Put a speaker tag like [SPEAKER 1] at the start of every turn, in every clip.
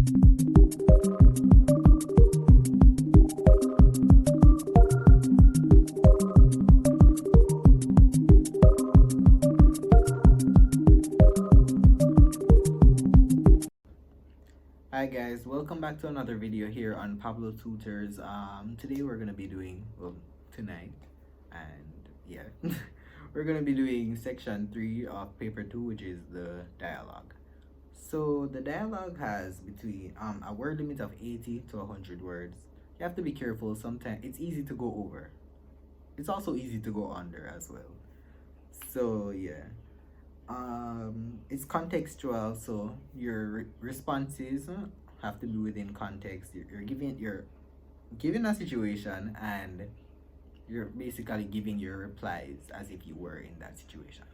[SPEAKER 1] Hi guys, welcome back to another video here on Pablo Tutors. Today we're gonna be doing, well, tonight, and yeah, we're gonna be doing section 3 of paper 2, which is the dialogue. So the dialogue has between a word limit of 80 to 100 words. You have to be careful. Sometimes it's easy to go over. It's also easy to go under as well. So yeah. It's contextual, so your responses have to be within context. You're giving a situation, and you're basically giving your replies as if you were in that situation.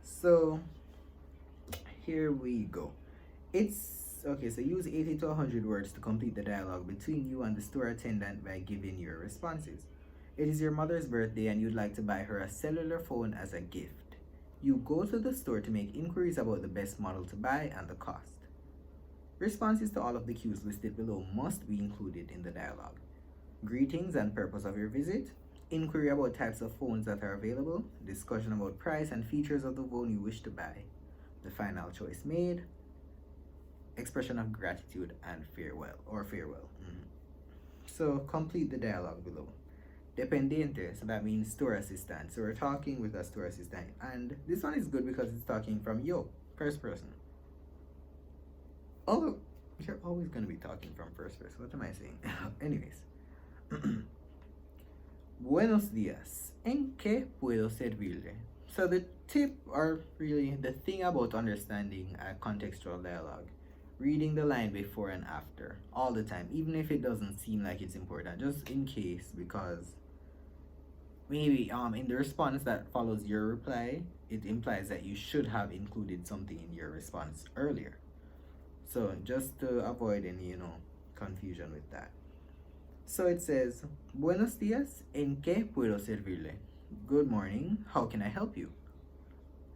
[SPEAKER 1] So here we go. It's okay. So use 80 to 100 words to complete the dialogue between you and the store attendant by giving your responses. It is your mother's birthday and you'd like to buy her a cellular phone as a gift. You go to the store to make inquiries about the best model to buy and the cost. Responses to all of the cues listed below must be included in the dialogue. Greetings and purpose of your visit, inquiry about types of phones that are available, discussion about price and features of the phone you wish to buy, the final choice made, expression of gratitude and farewell. So complete the dialogue below. Dependiente, so that means store assistant. So we're talking with a store assistant, and this one is good because it's talking from yo, first person. Although you're always going to be talking from first person. What am I saying? Anyways. Buenos días. ¿En qué puedo servirle? So the tip, or really the thing about understanding a contextual dialogue, reading the line before and after all the time, even if it doesn't seem like it's important, just in case, because maybe in the response that follows your reply, it implies that you should have included something in your response earlier. So just to avoid any, confusion with that. So it says, Buenos días, ¿en qué puedo servirle? Good morning, how can I help you?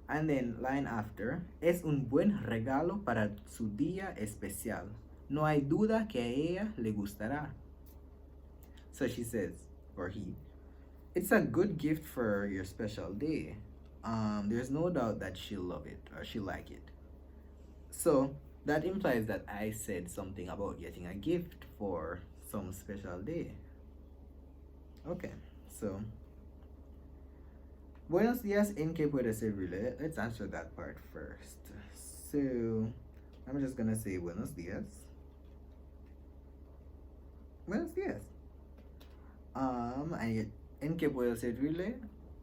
[SPEAKER 1] And then line after, es un buen regalo para su día especial. No hay duda que a ella le gustará. So she says, or he, it's a good gift for your special day. There's no doubt that she'll love it or she'll like it. So that implies that I said something about getting a gift for some special day. Okay, so Buenos días, ¿en qué puedo servirle? Let's answer that part first. So I'm just gonna say buenos días. Buenos días. And ¿en qué puedo servirle?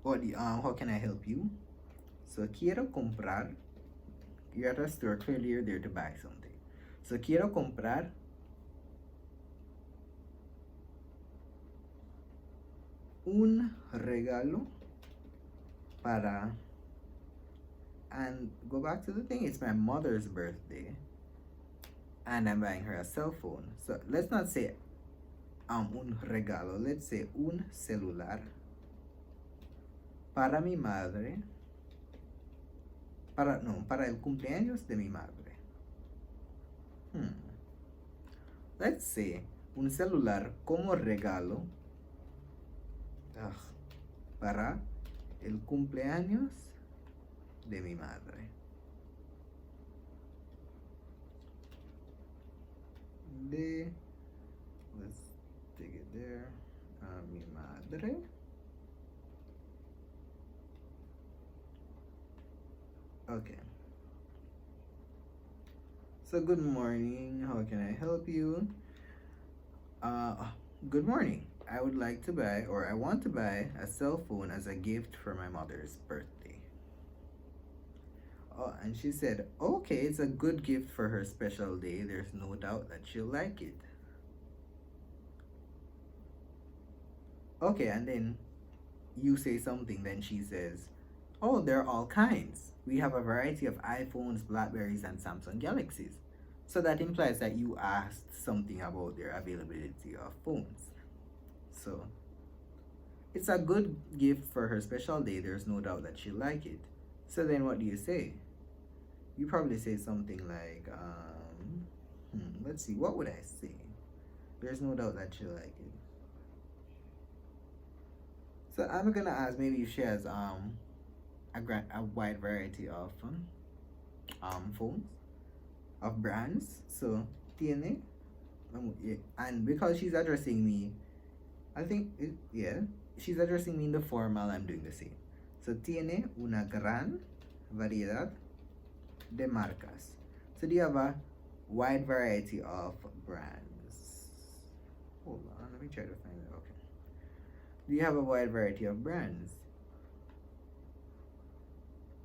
[SPEAKER 1] Or how can I help you? So quiero comprar. You're at a store, clearly you're there to buy something. So quiero comprar un regalo para, and go back to the thing, it's my mother's birthday and I'm buying her a cell phone. So let's not say un regalo, let's say un celular para mi madre, para el cumpleaños de mi madre. Let's say un celular como regalo para el cumpleaños de mi madre. Let's take it there. Mi madre. Okay. So good morning. How can I help you? Good morning. I would like to buy, or I want to buy, a cell phone as a gift for my mother's birthday. Oh, and she said, okay, it's a good gift for her special day. There's no doubt that she'll like it. Okay, and then you say something, then she says, oh, there are all kinds. We have a variety of iPhones, Blackberries, and Samsung Galaxies. So that implies that you asked something about their availability of phones. So it's a good gift for her special day. There's no doubt that she'll like it. So then what do you say? You probably say something like, let's see, what would I say? There's no doubt that she'll like it. So I'm gonna ask maybe if she has a wide variety of phones of brands. So tiene, yeah, and because she's addressing me, I think yeah, she's addressing me in the formal. I'm doing the same. So tiene una gran variedad de marcas. So do you have a wide variety of brands? Hold on, let me try to find it. Okay. Do you have a wide variety of brands?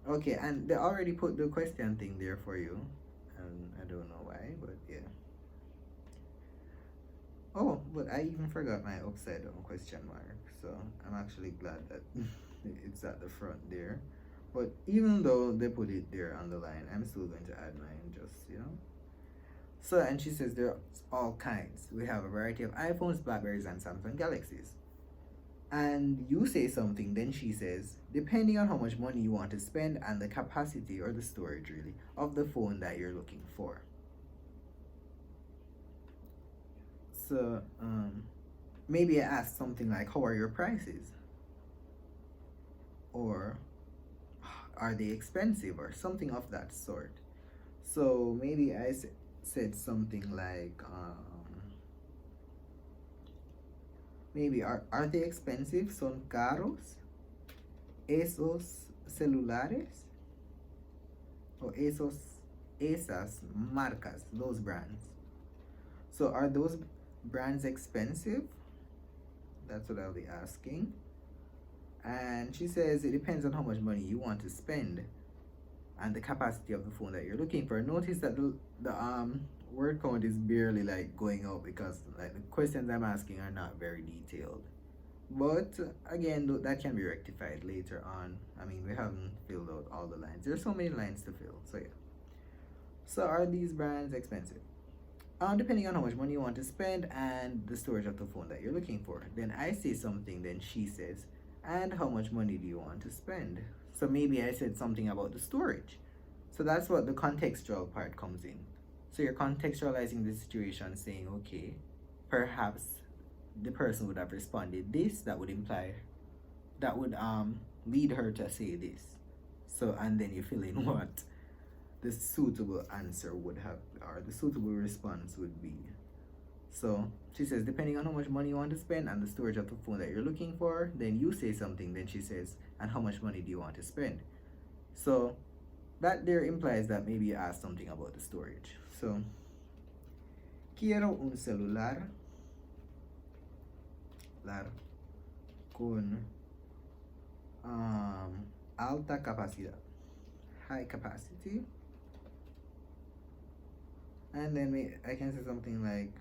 [SPEAKER 1] Okay, and they already put the question thing there for you. And I don't know why, but yeah. Oh, but I even forgot my upside down question mark. So I'm actually glad that it's at the front there. But even though they put it there on the line, I'm still going to add mine just, you know. So, and she says there are all kinds. We have a variety of iPhones, Blackberries, and Samsung Galaxies. And you say something, then she says, depending on how much money you want to spend and the capacity or the storage, really, of the phone that you're looking for. So, maybe I ask something like, how are your prices? Or, are they expensive? Or something of that sort. So, maybe I said something like, maybe, are they expensive? ¿Son caros esos celulares? O esas marcas, those brands. So are those brands expensive? That's what I'll be asking. And she says it depends on how much money you want to spend and the capacity of the phone that you're looking for. Notice that the word count is barely like going up because like the questions I'm asking are not very detailed. But again, that can be rectified later on. I mean, we haven't filled out all the lines. There's so many lines to fill. So yeah. So are these brands expensive? Depending on how much money you want to spend and the storage of the phone that you're looking for. Then I say something, then she says, and how much money do you want to spend? So maybe I said something about the storage. So that's what the contextual part comes in. So you're contextualizing the situation, saying, okay, perhaps the person would have responded this, that would imply, that would lead her to say this. So, and then you fill in what the suitable answer would have, or the suitable response would be. So she says, depending on how much money you want to spend and the storage of the phone that you're looking for, then you say something, then she says, and how much money do you want to spend? So that there implies that maybe you asked something about the storage. So, quiero un celular con alta capacidad, high capacity. And then I can say something like,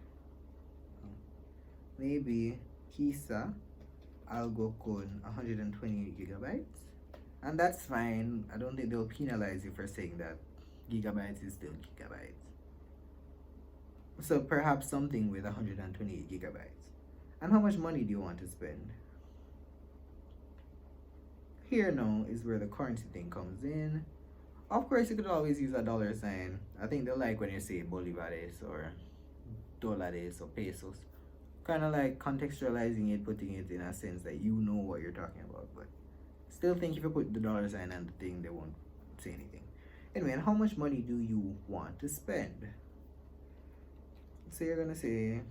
[SPEAKER 1] maybe quizá algo con 120 gigabytes. And that's fine. I don't think they'll penalize you for saying that gigabytes is still gigabytes. So perhaps something with 128 gigabytes. And how much money do you want to spend? Here now is where the currency thing comes in. Of course, you could always use a dollar sign. I think they like when you say bolivares or dólares or pesos. Kind of like contextualizing it, putting it in a sense that you know what you're talking about. But still think if you put the dollar sign and the thing, they won't say anything. Anyway, and how much money do you want to spend? So you're gonna say,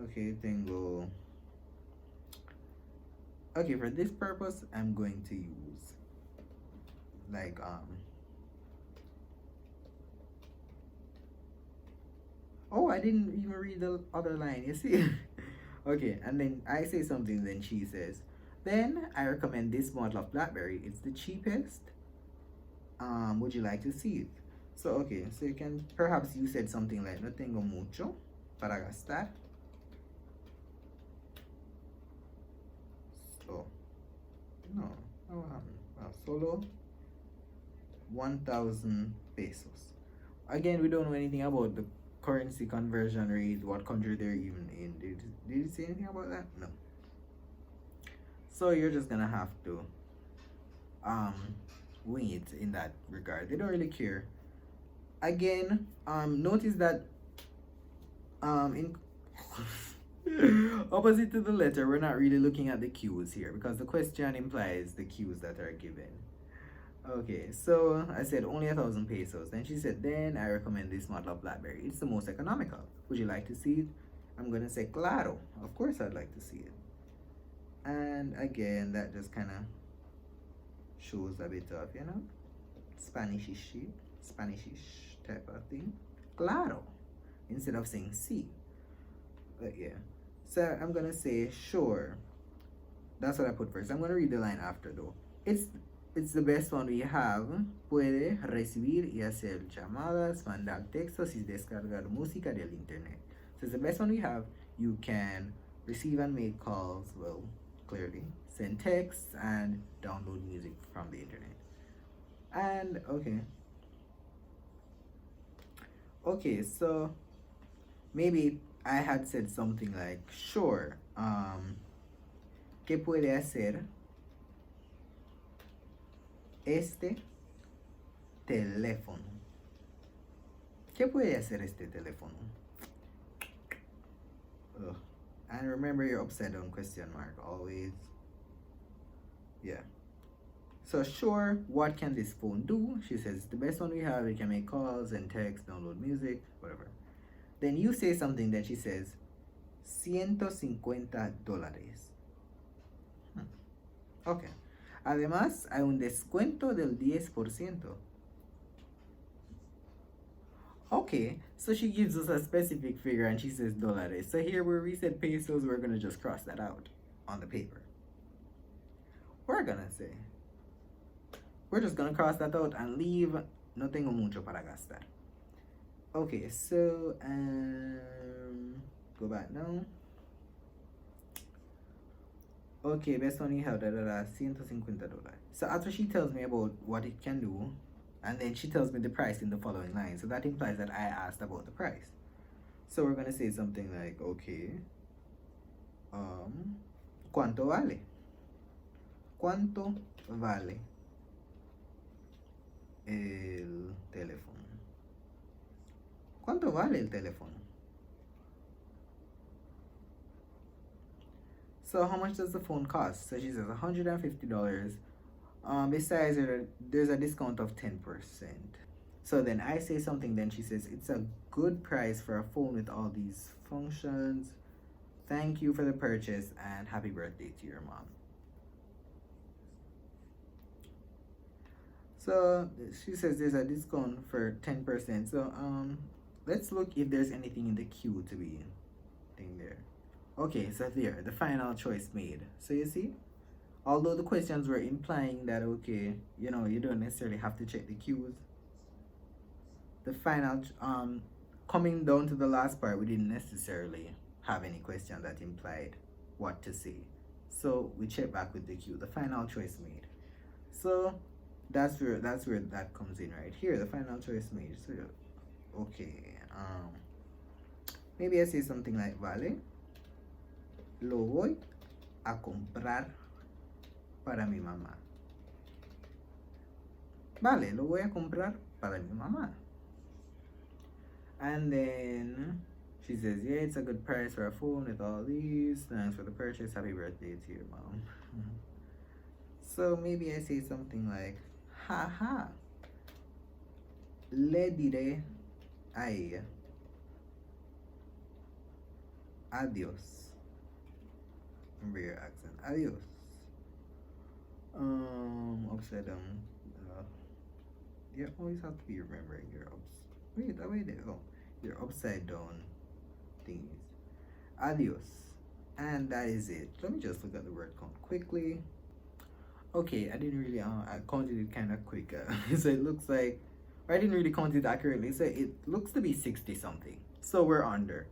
[SPEAKER 1] okay, tengo. Okay, for this purpose, I'm going to use like oh, I didn't even read the other line, you see? Okay, and then I say something, then she says, then I recommend this model of BlackBerry. It's the cheapest. Would you like to see it? So, okay, so you can, perhaps you said something like, no tengo mucho para gastar. So, no, solo 1,000 pesos. Again, we don't know anything about the currency conversion rate, what country they're even in. Did you say anything about that? No. So you're just gonna have to wing it in that regard. They don't really care. Again, notice that In opposite to the letter, we're not really looking at the cues here because the question implies the cues that are given. Okay, so I said only 1,000 pesos. Then she said, then I recommend this model of BlackBerry. It's the most economical. Would you like to see it? I'm gonna say claro. Of course I'd like to see it. And again, that just kind of shows a bit of, Spanish-ish type of thing. Claro. Instead of saying sí. But yeah. So I'm gonna say sure. That's what I put first. I'm gonna read the line after though. It's the best one we have. Puede recibir y hacer llamadas, mandar textos y descargar música del internet. So it's the best one we have. You can receive and make calls, well, clearly, send texts and download music from the internet. And okay, so maybe I had said something like, sure, ¿qué puede hacer este teléfono? ¿Qué puede hacer este teléfono? Ugh. And remember your upside down question mark always. Yeah. So sure, what can this phone do? She says the best one we have. It can make calls and text, download music, whatever. Then you say something that she says, $150. Okay. Además, hay un descuento del 10%. Okay, so she gives us a specific figure and she says dólares. So here where we said pesos, we're gonna just cross that out on the paper. We're just gonna cross that out and leave no tengo mucho para gastar. Okay, so go back now. Okay, best one you have, $150. So after she tells me about what it can do, and then she tells me the price in the following line. So that implies that I asked about the price. So we're gonna say something like, okay, ¿cuánto vale? ¿Cuánto vale el teléfono? ¿Cuánto vale el teléfono? So how much does the phone cost? So she says $150. Besides, there's a discount of 10%. So then I say something, then she says, it's a good price for a phone with all these functions. Thank you for the purchase and happy birthday to your mom. So she says there's a discount for 10%. So let's look if there's anything in the queue to be thing there. Okay, so there, the final choice made. So you see, although the questions were implying that, okay, you don't necessarily have to check the cues, the final, coming down to the last part, we didn't necessarily have any question that implied what to say. So we check back with the cue, the final choice made. So that's where that comes in right here, the final choice made. So, okay, maybe I say something like, vale, lo voy a comprar para mi mamá. Vale, lo voy a comprar para mi mamá. And then she says, yeah, it's a good price for a phone with all these. Thanks for the purchase. Happy birthday to your mom. So maybe I say something like, haha, le diré a ella adiós. Remember your accent. Adiós. Upside down. You always have to be remembering your your upside down thingies. Adiós. And that is it. Let me just look at the word count quickly. Okay, I didn't really I counted it kind of quick. So it looks like, or I didn't really count it accurately. So it looks to be 60 something. So we're under.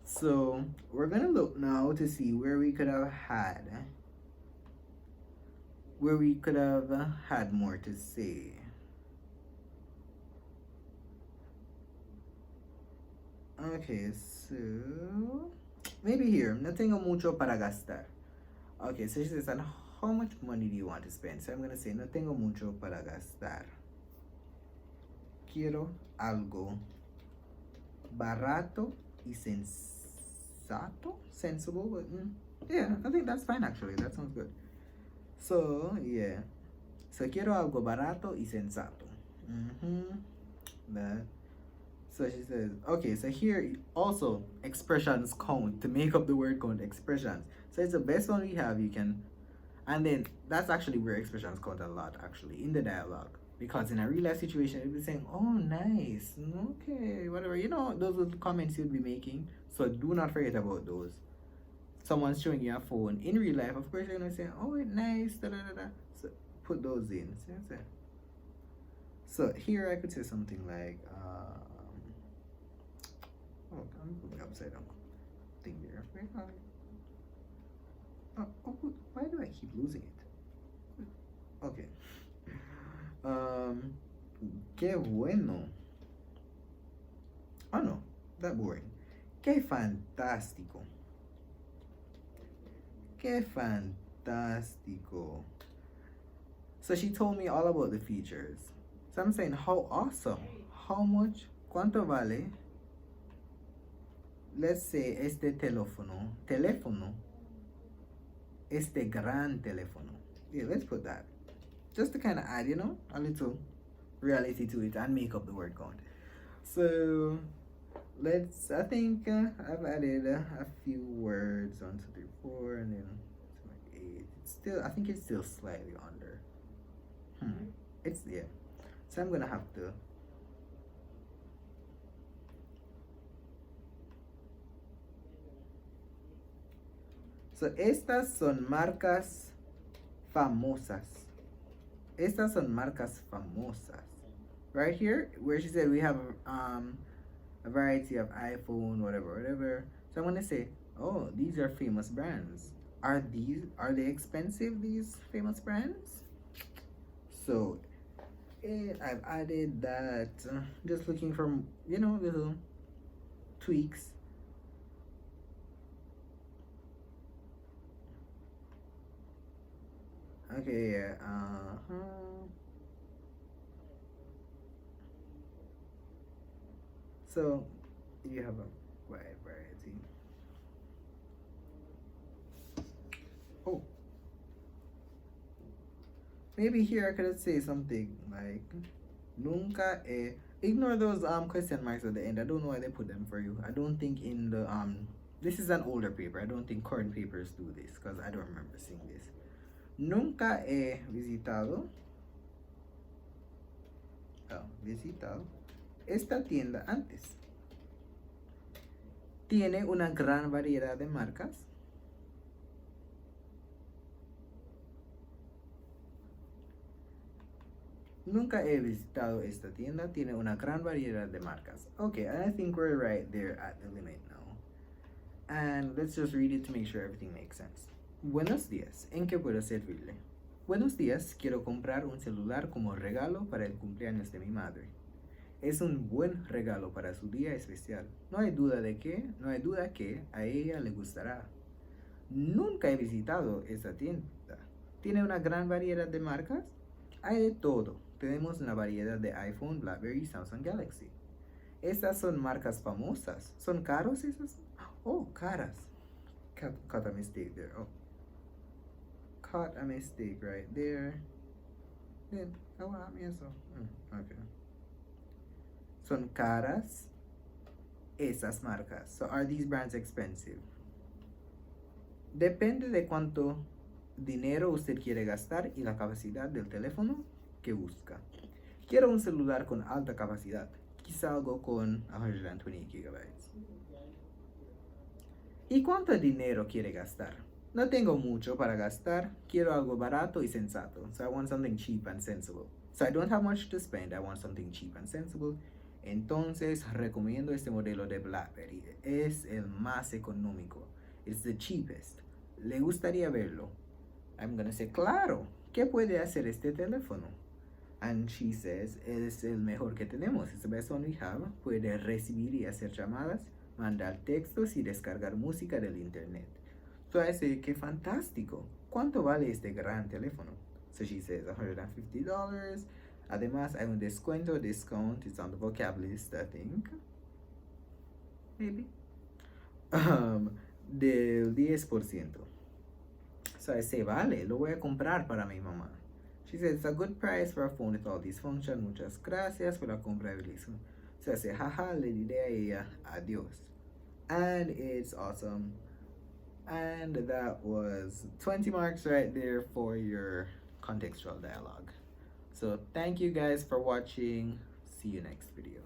[SPEAKER 1] So we're gonna look now to see where we could have had more to say. Okay, so maybe here, no tengo mucho para gastar. Okay, so she says, and how much money do you want to spend? So I'm gonna say, no tengo mucho para gastar. Quiero algo barato y sensato? Sensible, but yeah, I think that's fine actually. That sounds good. So, yeah. So, quiero algo barato y sensato. That. So she says, okay, so here also expressions count to make up the word count expressions. So it's the best one we have. You can, and then that's actually where expressions count a lot actually in the dialogue. Because in a real life situation, you'd be saying, oh, nice, okay, whatever. You know, those are the comments you'd be making. So do not forget about those. Someone's showing you a phone in real life, of course, you're going to say, oh, nice, da da da da. So put those in. So here I could say something like, oh, I'm putting upside down thing there. Why do I keep losing it? Okay. Qué bueno. Oh no, that boring. Qué fantástico. Qué fantástico. So she told me all about the features. So I'm saying, how awesome. How much? ¿Cuánto vale? Let's say este teléfono, este gran teléfono. Yeah, let's put that. Just to kind of add, you know, a little reality to it and make up the word count. So I think I've added a few words, 1, 2, 3, 4, and then 8. I think it's still slightly under. It's, yeah. So I'm gonna have to. So estas son marcas famosas. Estas son marcas famosas. Right here, where she said we have a variety of iPhone, whatever. So I'm gonna say, oh, these are famous brands. Are they expensive, these famous brands? So I've added that. Just looking for, you know, little tweaks. Okay, yeah. So you have a wide variety. Oh, maybe here I could say something like nunca ignore those question marks at the end. I don't know why they put them for you. I don't think in the this is an older paper. I don't think current papers do this because I don't remember seeing this. Nunca he visitado esta tienda antes. Tiene una gran variedad de marcas. Nunca he visitado esta tienda. Tiene una gran variedad de marcas. Okay, I think we're right there at the limit now. And let's just read it to make sure everything makes sense. Buenos días, ¿en qué puedo servirle? Buenos días, quiero comprar un celular como regalo para el cumpleaños de mi madre. Es un buen regalo para su día especial. No hay duda que a ella le gustará. Nunca he visitado esta tienda. ¿Tiene una gran variedad de marcas? Hay de todo. Tenemos una variedad de iPhone, BlackBerry, Samsung Galaxy. Estas son marcas famosas. ¿Son caros esas? Oh, caras. Caught a mistake there. Oh. Caught a mistake right there. Then, okay. Son caras esas marcas. So are these brands expensive? Depende de cuánto dinero usted quiere gastar y la capacidad del teléfono que busca. Quiero un celular con alta capacidad, quizá algo con 120 gigabytes. ¿Y cuánto dinero quiere gastar? No tengo mucho para gastar, quiero algo barato y sensato. So I want something cheap and sensible. So I don't have much to spend, I want something cheap and sensible. Entonces recomiendo este modelo de BlackBerry. Es el más económico. It's the cheapest. ¿Le gustaría verlo? I'm gonna say, claro. ¿Qué puede hacer este teléfono? And she says, es el mejor que tenemos. It's the best one we have. Puede recibir y hacer llamadas, mandar textos y descargar música del internet. So I say, qué fantástico. ¿Cuánto vale este gran teléfono? So she says, $150. Además, hay un descuento, discount. It's on the vocab list, I think. Maybe. del 10%. So I say, vale, lo voy a comprar para mi mamá. She said, it's a good price for a phone with all these functions. Muchas gracias por la compra, Evelyn. So I say, haha, le diré a ella, adios. And it's awesome. And that was 20 marks right there for your contextual dialogue. So thank you guys for watching. See you next video.